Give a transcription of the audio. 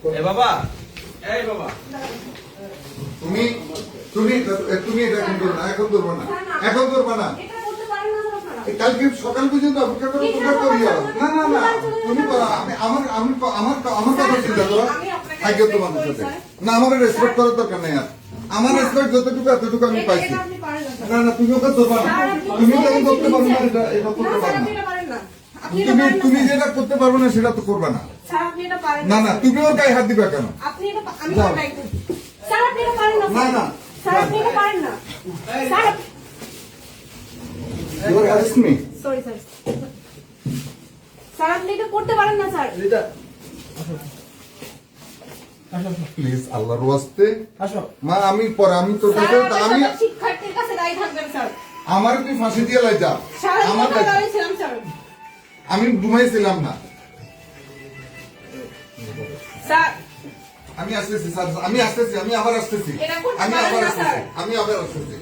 এ বাবা, এই বাবা, তুমি তুমি তুমি এটা এখন করবে না, এখন করবে না, এখন করবে না। কালকে সকাল পর্যন্ত অপেক্ষা করে তোমরা করিও না না না তুমি করো। আমি আমার আমি আমার আমার কথা চিন্তা করো। আগে তোমাদের সাথে না আমার রেসপেক্ট করার দরকার নেই। আর আমার রেসপেক্ট যতটুকু এতটুকু আমি পাইছি। না না তুমি ওকে ধরবা না, তুমি তো করতে পারবে না, এটা করতে পারবে না। তুমি তুমি যেটা করতে পারবে না সেটা তো করবে না। না না তুমি ওর গায়ে হাত দিবে কেন? আপনি এটা আমি স্যার আপনি এটা পারেন না। না না স্যার আপনি এটা পারেন না। Sir You arrest me. Sorry sir. Sir আপনি এটা করতে পারেন না স্যার। প্লিজ আল্লাহর ওয়াস্তে আসো মা আমি পরে আমি তোর কাছে আমি শিক্ষার্থীর কাছে দাঁড়িয়ে থাকবেন স্যার। আমার তুই ফাঁসি দিয়ে লাই যা আমার কাছে। দাঁড়িয়েছিলাম স্যার। আমি ঘুমাইছিলাম না। স্যার আমি আসতেছি স্যার, আমি আসতেছি, আমি আবার আসতেছি, এটা করতে আমি পারেন আবার না, আসতেছি, স্যার। আমি আবার আসতেছি।